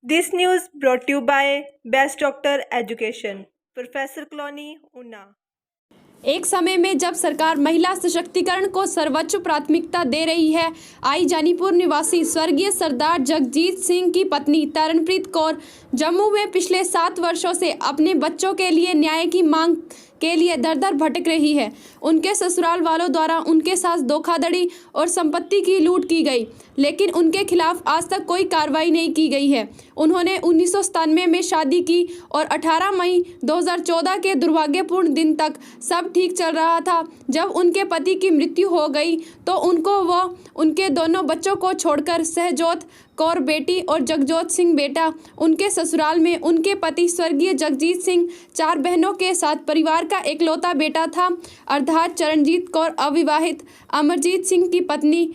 This news brought to you by Best Doctor Education, professor colony, Una. एक समय में जब सरकार महिला सशक्तिकरण को सर्वोच्च प्राथमिकता दे रही है, आई जानीपुर निवासी स्वर्गीय सरदार जगजीत सिंह की पत्नी तरणप्रीत कौर जम्मू में पिछले 7 वर्षों से अपने बच्चों के लिए न्याय की मांग के लिए दर-दर भटक रही है। उनके ससुराल वालों द्वारा उनके साथ धोखाधड़ी और संपत्ति की लूट की गई, लेकिन उनके खिलाफ आज तक कोई कार्रवाई नहीं की गई है। उन्होंने 1997 में शादी की और 18 मई 2014 के दुर्भाग्यपूर्ण दिन तक सब ठीक चल रहा था। जब उनके पति की मृत्यु हो गई तो उनको व उनके दोनों बच्चों को छोड़कर सहजोत कौर बेटी और जगजोत सिंह बेटा उनके ससुराल में उनके पति स्वर्गीय जगजीत सिंह 4 बहनों के साथ परिवार का एकलौता बेटा था अर्थात चरणजीत कौर अविवाहित, अमरजीत सिंह की पत्नी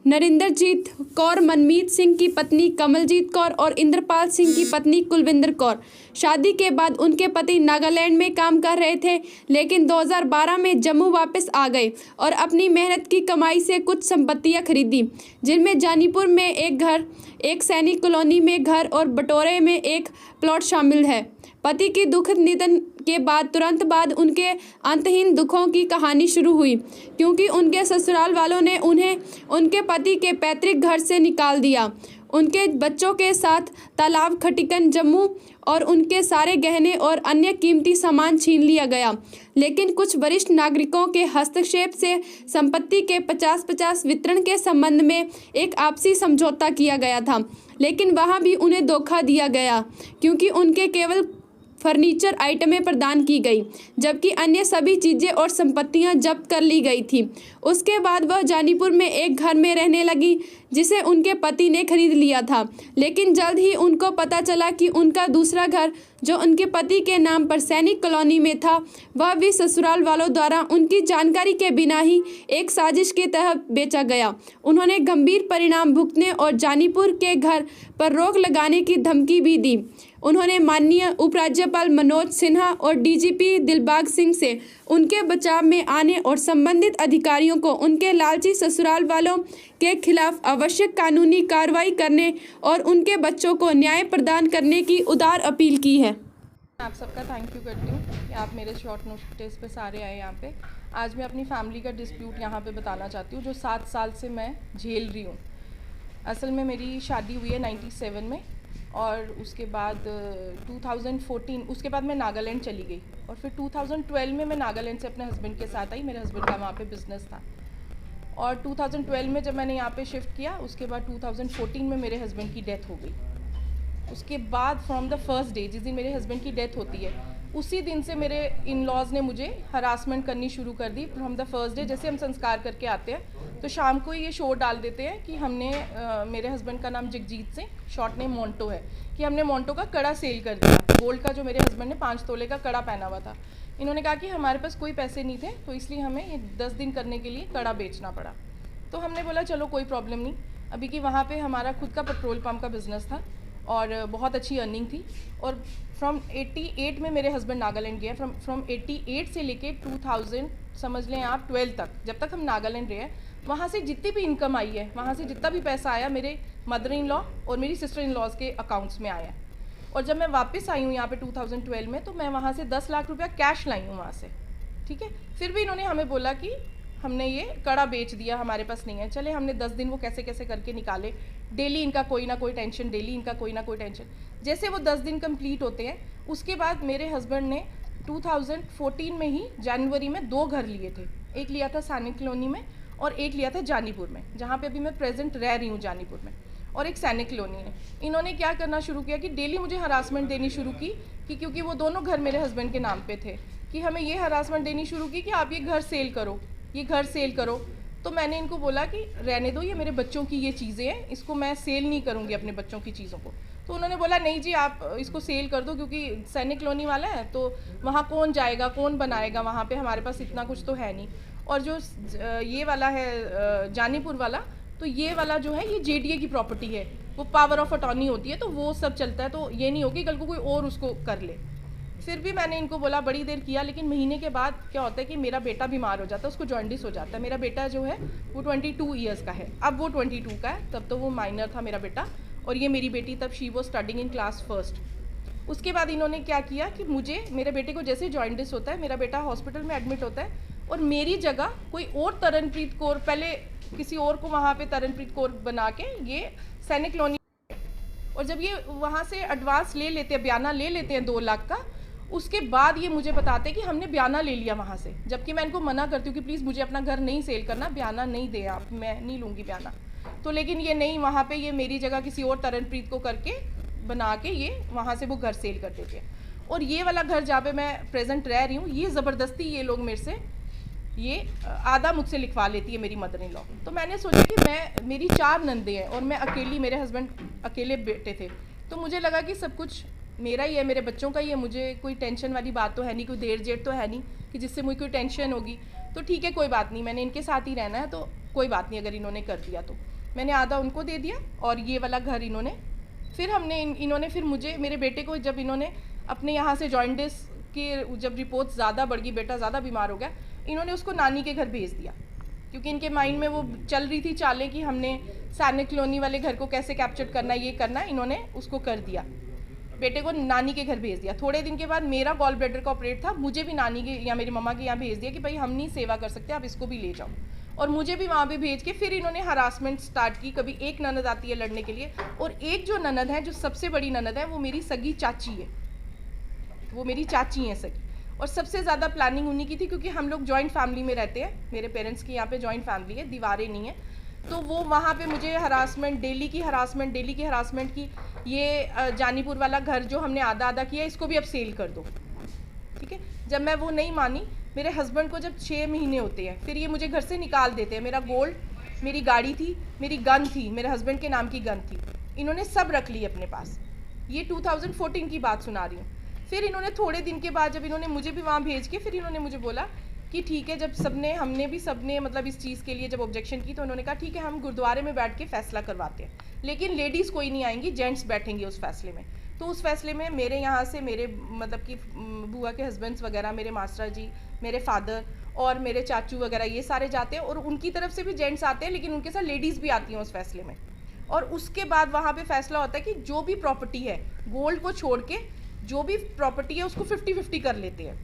नरिंदरजीत कौर, मनमीत सिंह की पत्नी कमलजीत कौर और इंद्रपाल सिंह की पत्नी कुलविंदर कौर। शादी के बाद उनके पति नागालैंड में काम कर रहे थे, लेकिन 2012 में जम्मू वापस आ गए और अपनी मेहनत की कमाई से कुछ संपत्तियां खरीदी, जिनमें जानीपुर में एक घर, एक सैनिक कॉलोनी में घर और बटोरे में एक प्लॉट शामिल है। पति की दुखद निधन के बाद तुरंत बाद उनके अंतहीन दुखों की कहानी शुरू हुई, क्योंकि उनके ससुराल वालों ने उन्हें उनके पति के पैतृक घर से निकाल दिया। उनके बच्चों के साथ तालाब खटिकन जम्मू और उनके सारे गहने और अन्य कीमती सामान छीन लिया गया, लेकिन कुछ वरिष्ठ नागरिकों के हस्तक्षेप से संपत्ति के 50-50 वितरण के संबंध में एक आपसी समझौता किया गया था, लेकिन वहां भी उन्हें धोखा दिया गया, क्योंकि उनके केवल फर्नीचर आइटमें प्रदान की गई, जबकि अन्य सभी चीज़ें और संपत्तियां जब्त कर ली गई थी। उसके बाद वह जानीपुर में एक घर में रहने लगी, जिसे उनके पति ने खरीद लिया था, लेकिन जल्द ही उनको पता चला कि उनका दूसरा घर, जो उनके पति के नाम पर सैनिक कॉलोनी में था, वह भी ससुराल वालों द्वारा उनकी जानकारी के बिना ही एक साजिश के तहत बेचा गया। उन्होंने गंभीर परिणाम भुगतने और जानीपुर के घर पर रोक लगाने की धमकी भी दी। उन्होंने माननीय उपराज्यपाल मनोज सिन्हा और डीजीपी दिलबाग सिंह से उनके बचाव में आने और संबंधित अधिकारियों को उनके लालची ससुराल वालों के खिलाफ आवश्यक कानूनी कार्रवाई करने और उनके बच्चों को न्याय प्रदान करने की उदार अपील की है। आप सबका थैंक यू करती हूँ कि आप मेरे शॉर्ट नोटिस पे सारे आए यहाँ पे। आज मैं अपनी फैमिली का डिस्प्यूट यहाँ पे बताना चाहती हूँ, जो 7 साल से मैं झेल रही हूँ। असल में मेरी शादी हुई है 97 में और उसके बाद 2014 उसके बाद मैं नागालैंड चली गई और फिर 2012 में मैं नागालैंड से अपने हस्बैंड के साथ आई। मेरे हस्बैंड का वहाँ पे बिज़नेस था और 2012 में जब मैंने यहाँ पे शिफ्ट किया, उसके बाद 2014 में मेरे हस्बैंड की डेथ हो गई। उसके बाद फ्रॉम द फर्स्ट डे, जिस दिन मेरे हस्बैंड की डेथ होती है, उसी दिन से मेरे इन लॉज ने मुझे हरासमेंट करनी शुरू कर दी। फ्रॉम द फर्स्ट डे, जैसे हम संस्कार करके आते हैं तो शाम को ये शो डाल देते हैं कि हमने मेरे हस्बैंड का नाम Jagjit Singh, short name Monte है, कि हमने मोंटो का कड़ा सेल कर दिया। गोल्ड का जो मेरे हस्बैंड ने 5 तोले का कड़ा पहना हुआ था, इन्होंने कहा कि हमारे पास कोई पैसे नहीं थे, तो इसलिए हमें ये 10 दिन करने के लिए कड़ा बेचना पड़ा। तो हमने बोला चलो कोई प्रॉब्लम नहीं, अभी कि वहाँ पे हमारा खुद का पेट्रोल पंप का बिज़नेस था और बहुत अच्छी अर्निंग थी। और फ्रॉम 88 में मेरे हस्बैंड नागालैंड गए। फ्रॉम 88 से लेके 2000 समझ लें आप 12 तक, जब तक हम नागालैंड रहे, वहाँ से जितनी भी इनकम आई है, वहाँ से जितना भी पैसा आया, मेरे मदर इन लॉ और मेरी सिस्टर इन लॉज के अकाउंट्स में आया। और जब मैं वापस आई हूँ यहाँ पे 2012 में, तो मैं वहाँ से 10 लाख रुपया कैश लाई हूँ वहाँ से, ठीक है। फिर भी इन्होंने हमें बोला कि हमने ये कड़ा बेच दिया, हमारे पास नहीं है। चले हमने 10 दिन वो कैसे कैसे करके निकाले, डेली इनका कोई ना कोई टेंशन, डेली इनका कोई ना कोई टेंशन। जैसे वो 10 दिन कंप्लीट होते हैं, उसके बाद मेरे हस्बैंड ने 2014 में ही जनवरी में 2 घर लिए थे। एक लिया था सैनिक कॉलोनी में और एक लिया था जानीपुर में, जहाँ पे अभी मैं प्रेजेंट रह रही हूँ जानीपुर में, और एक सैनिक कॉलोनी है। इन्होंने क्या करना शुरू किया कि डेली मुझे हरासमेंट देनी शुरू की, कि क्योंकि वो दोनों घर मेरे हस्बैंड के नाम पे थे, कि हमें ये हरासमेंट देनी शुरू की कि आप ये घर सेल करो, ये घर सेल करो। तो मैंने इनको बोला कि रहने दो, ये मेरे बच्चों की ये चीज़ें हैं, इसको मैं सेल नहीं करूँगी अपने बच्चों की चीज़ों को। तो उन्होंने बोला नहीं जी आप इसको सेल कर दो, क्योंकि सैनिक कॉलोनी वाला है तो वहाँ कौन जाएगा, कौन बनाएगा, वहाँ पे हमारे पास इतना कुछ तो है नहीं। और जो ये वाला है जानीपुर वाला, तो ये वाला जो है ये जेडीए की प्रॉपर्टी है, वो पावर ऑफ अटॉर्नी होती है, तो वो सब चलता है, तो ये नहीं होगी कल को कोई और उसको कर ले। फिर भी मैंने इनको बोला, बड़ी देर किया, लेकिन महीने के बाद क्या होता है कि मेरा बेटा बीमार हो जाता है, उसको जॉन्डिस हो जाता है। मेरा बेटा जो है वो 22 ईयर्स का है, अब वो 22 का है, तब तो वो माइनर था मेरा बेटा। और ये मेरी बेटी तब शी वो स्टडिंग इन क्लास फर्स्ट। उसके बाद इन्होंने क्या किया कि मुझे, मेरे बेटे को जैसे जॉइंटिस होता है, मेरा बेटा हॉस्पिटल में एडमिट होता है और मेरी जगह कोई और तरनप्रीत कौर, पहले किसी और को वहाँ पे तरनप्रीत कौर बना के ये सैनिक कॉलोनी, और जब ये वहाँ से एडवांस ले लेते हैं, बयाना ले लेते हैं 2 लाख का, उसके बाद ये मुझे बताते हैं कि हमने बयाना ले लिया वहाँ से, जबकि मैं इनको मना करती हूँ कि प्लीज़ मुझे अपना घर नहीं सेल करना, बयाना नहीं दें आप, मैं नहीं लूँगी बयाना। तो लेकिन ये नहीं, वहाँ पे ये मेरी जगह किसी और तरनप्रीत को करके बना के ये वहाँ से वो घर सेल कर देते हैं। और ये वाला घर जहाँ पे मैं प्रेजेंट रह रही हूँ, ये ज़बरदस्ती ये लोग मेरे से ये आधा मुझसे लिखवा लेती है मेरी मदर इन लॉ। तो मैंने सोचा कि मेरी 4 नंदे हैं और मैं अकेली, मेरे हस्बैंड अकेले बेटे थे, तो मुझे लगा कि सब कुछ मेरा ही है, मेरे बच्चों का ही है, मुझे कोई टेंशन वाली बात तो है नहीं, कोई देर जेठ तो है नहीं कि जिससे मुझे कोई टेंशन होगी। तो ठीक है, कोई बात नहीं, मैंने इनके साथ ही रहना है, तो कोई बात नहीं अगर इन्होंने कर दिया तो। मैंने आधा उनको दे दिया और ये वाला घर इन्होंने, फिर हमने इन्होंने फिर मुझे, मेरे बेटे को जब इन्होंने अपने यहाँ से जॉइंटिस की जब रिपोर्ट ज़्यादा बढ़ गई, बेटा ज़्यादा बीमार हो गया, इन्होंने उसको नानी के घर भेज दिया, क्योंकि इनके माइंड में वो चल रही थी चालें कि हमने सैनिक कॉलोनी वाले घर को कैसे कैप्चर करना है, ये करना है। इन्होंने उसको कर दिया, बेटे को नानी के घर भेज दिया। थोड़े दिन के बाद मेरा गॉल ब्लैडर का ऑपरेट था, मुझे भी नानी के या मेरी मम्मा के यहाँ भेज दिया कि भाई हम नहीं सेवा कर सकते, आप इसको भी ले जाओ। और मुझे भी वहाँ पे भेज के फिर इन्होंने हरासमेंट स्टार्ट की। कभी एक ननद आती है लड़ने के लिए, और एक जो ननद है, जो सबसे बड़ी ननद है, वो मेरी सगी चाची है, वो मेरी चाची हैं सगी। और सबसे ज़्यादा प्लानिंग उन्हीं की थी, क्योंकि हम लोग जॉइंट फैमिली में रहते हैं, मेरे पेरेंट्स की यहाँ पे जॉइंट फैमिली है, दीवारें नहीं है। तो वो वहाँ पे मुझे हरासमेंट, डेली की हरासमेंट की, ये जानीपुर वाला घर जो हमने आधा आधा किया, इसको भी अब सेल कर दो, ठीक है। जब मैं वो नहीं मानी, मेरे हस्बैंड को जब 6 महीने होते हैं, फिर ये मुझे घर से निकाल देते हैं। मेरा गोल्ड, मेरी गाड़ी थी, मेरी गन थी, मेरे हस्बैंड के नाम की गन थी, इन्होंने सब रख ली अपने पास। ये 2014 की बात सुना रही हूँ। फिर इन्होंने थोड़े दिन के बाद, जब इन्होंने मुझे भी वहाँ भेज के, फिर इन्होंने मुझे बोला कि ठीक है, जब सबने मतलब इस चीज़ के लिए जब ऑब्जेक्शन की, तो उन्होंने कहा ठीक है, हम गुरुद्वारे में बैठ के फैसला करवाते हैं, लेकिन लेडीज़ कोई नहीं आएंगी, जेंट्स बैठेंगे उस फैसले में। तो उस फैसले में मेरे यहाँ से मेरे मतलब कि बुआ के हस्बैंड्स वगैरह, मेरे मास्टर जी, मेरे फादर और मेरे चाचू वगैरह, ये सारे जाते हैं, और उनकी तरफ से भी जेंट्स आते हैं, लेकिन उनके साथ लेडीज़ भी आती हैं उस फैसले में। और उसके बाद वहाँ पे फैसला होता है कि जो भी प्रॉपर्टी है, गोल्ड को छोड़ के जो भी प्रॉपर्टी है उसको 50-50 कर लेते हैं।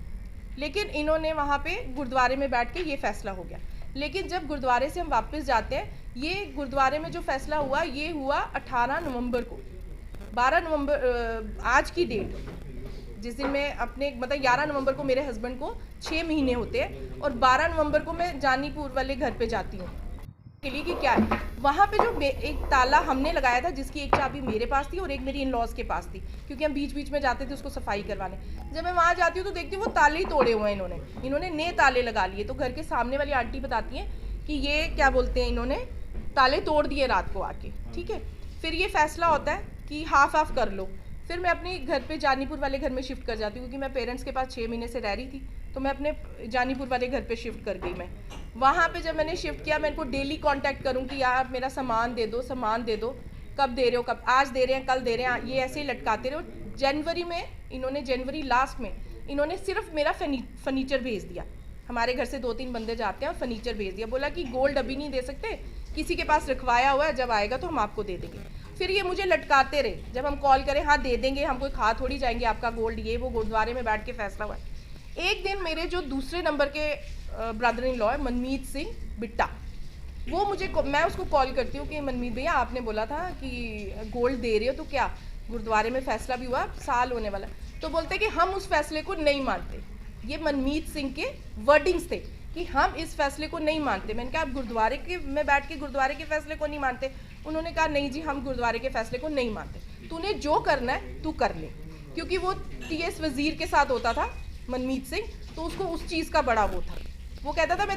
लेकिन इन्होंने वहाँ पे गुरुद्वारे में बैठ के ये फैसला हो गया। लेकिन जब गुरुद्वारे से हम वापस जाते हैं, ये गुरुद्वारे में जो फैसला हुआ, ये हुआ 18 नवंबर को। 12 नवंबर आज की डेट, जिस दिन मैं अपने मतलब 11 नवंबर को मेरे हस्बैंड को 6 महीने होते हैं, और 12 नवंबर को मैं जानीपुर वाले घर पे जाती हूँ के लिए कि क्या है वहाँ पे जो एक ताला हमने लगाया था, जिसकी एक चाबी मेरे पास थी और एक मेरी इन लॉज के पास थी, क्योंकि हम बीच बीच में जाते थे उसको सफाई करवाने। जब मैं वहाँ जाती हूँ तो देखती हूँ वो ताले ही तोड़े हुए हैं, इन्होंने नए ताले लगा लिए। तो घर के सामने वाली आंटी बताती हैं कि ये क्या बोलते हैं, इन्होंने ताले तोड़ दिए रात को आके, ठीक है। फिर ये फैसला होता है कि हाफ कर लो। फिर मैं अपने घर पे जानीपुर वाले घर में शिफ्ट कर जाती हूँ, क्योंकि मैं पेरेंट्स के पास 6 महीने से रह रही थी, तो मैं अपने जानीपुर वाले घर पे शिफ्ट कर गई। मैं वहाँ पे जब मैंने शिफ्ट किया, मैं इनको डेली कांटेक्ट करूँ कि यार मेरा सामान दे दो, कब दे रहे हो, कब आज दे रहे हैं, कल दे रहे हैं, ये ऐसे ही लटकाते रहो। जनवरी में इन्होंने, जनवरी लास्ट में इन्होंने सिर्फ मेरा फर्नीचर भेज दिया। हमारे घर से 2-3 बंदे जाते हैं और फर्नीचर भेज दिया, बोला कि गोल्ड अभी नहीं दे सकते, किसी के पास रखवाया हुआ है, जब आएगा तो हम आपको दे देंगे। फिर ये मुझे लटकाते रहे, जब हम कॉल करें, हाँ दे देंगे, हम कोई खा थोड़ी जाएंगे आपका गोल्ड, ये वो, गुरुद्वारे में बैठ के फैसला हुआ है। एक दिन मेरे जो दूसरे नंबर के ब्रदर इन लॉ है, मनमीत सिंह बिट्टा, वो मुझे, मैं उसको कॉल करती हूँ कि मनमीत भैया आपने बोला था कि गोल्ड दे रहे हो, तो क्या गुरुद्वारे में फैसला भी हुआ, साल होने वाला। तो बोलते कि हम उस फैसले को नहीं मानते। ये मनमीत सिंह के वर्डिंग्स थे कि हम इस फैसले को नहीं मानते। मैंने कहा आप गुरुद्वारे के में बैठ के गुरुद्वारे के फैसले को नहीं मानते? उन्होंने कहा नहीं जी, हम गुरुद्वारे के फैसले को नहीं मानते, तूने जो करना है तू कर ले। क्योंकि वो TS वजीर के साथ होता था मनमीत सिंह, तो उसको उस चीज़ का बड़ा वो था। वो कहता था मैं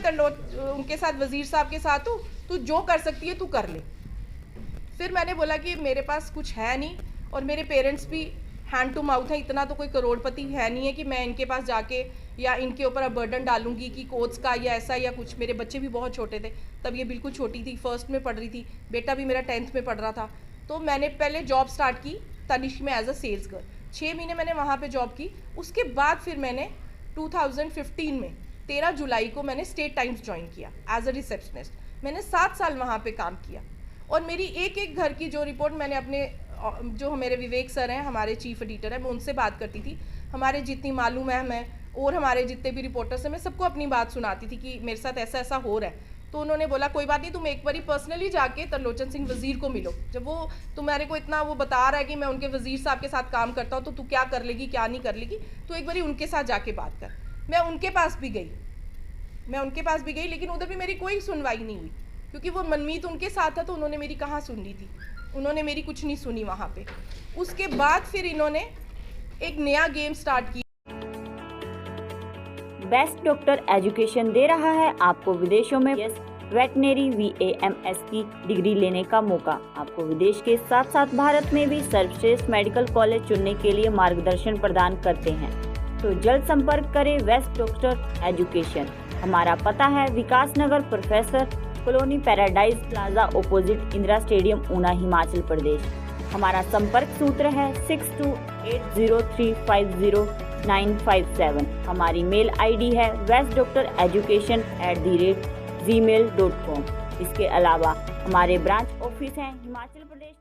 उनके साथ, वजीर साहब के साथ हूँ, तू जो कर सकती है तू कर ले। फिर मैंने बोला कि मेरे पास कुछ है नहीं, और मेरे पेरेंट्स भी हैंड टू माउथ है, इतना तो कोई करोड़पति है नहीं है कि मैं इनके पास जाके या इनके ऊपर अब बर्डन डालूंगी कि कोच का या ऐसा या कुछ। मेरे बच्चे भी बहुत छोटे थे तब, ये बिल्कुल छोटी थी, फर्स्ट में पढ़ रही थी, बेटा भी मेरा 10th में पढ़ रहा था। तो मैंने पहले जॉब स्टार्ट की तनिष्क में एज अ सेल्स गर्ल, 6 महीने मैंने वहाँ पे जॉब की। उसके बाद फिर मैंने 2015 में 13 जुलाई को मैंने स्टेट टाइम्स ज्वाइन किया एज अ रिसेप्शनिस्ट। मैंने 7 साल वहाँ पे काम किया, और मेरी एक एक घर की जो रिपोर्ट मैंने अपने जो मेरे विवेक सर हैं, हमारे चीफ एडिटर हैं, मैं उनसे बात करती थी। हमारे जितनी मालूम मैम है और हमारे जितने भी रिपोर्टर्स हैं, मैं सबको अपनी बात सुनाती थी कि मेरे साथ ऐसा ऐसा हो रहा है। तो उन्होंने बोला कोई बात नहीं, तुम एक बारी पर्सनली जाके तरलोचन सिंह वज़ीर को मिलो। जब वो तुम्हारे को इतना वो बता रहा है कि मैं उनके वज़ीर साहब के साथ काम करता हूँ, तो तू क्या कर लेगी क्या नहीं कर लेगी, तो एक बारी उनके साथ जाके बात कर। मैं उनके पास भी गई, लेकिन उधर भी मेरी कोई सुनवाई नहीं हुई, क्योंकि वो मनमीत उनके साथ था, तो उन्होंने मेरी कहाँ सुननी थी, उन्होंने मेरी कुछ नहीं सुनी वहाँ पे। उसके बाद फिर इन्होंने एक नया गेम स्टार्ट किया। बेस्ट डॉक्टर एजुकेशन दे रहा है आपको विदेशों में वेटनरी VAMS की डिग्री लेने का मौका। आपको विदेश के साथ साथ भारत में भी सर्वश्रेष्ठ मेडिकल कॉलेज चुनने के लिए मार्गदर्शन प्रदान करते हैं। तो जल्द संपर्क करें बेस्ट डॉक्टर एजुकेशन। हमारा पता है Vikas Nagar professor colony paradise plaza opposite Indira stadium, Una, Himachal Pradesh. हमारा संपर्क सूत्र है 6280350957। हमारी मेल ID है bestdoctoreducation@gmail.com। इसके अलावा हमारे ब्रांच ऑफिस हैं हिमाचल प्रदेश।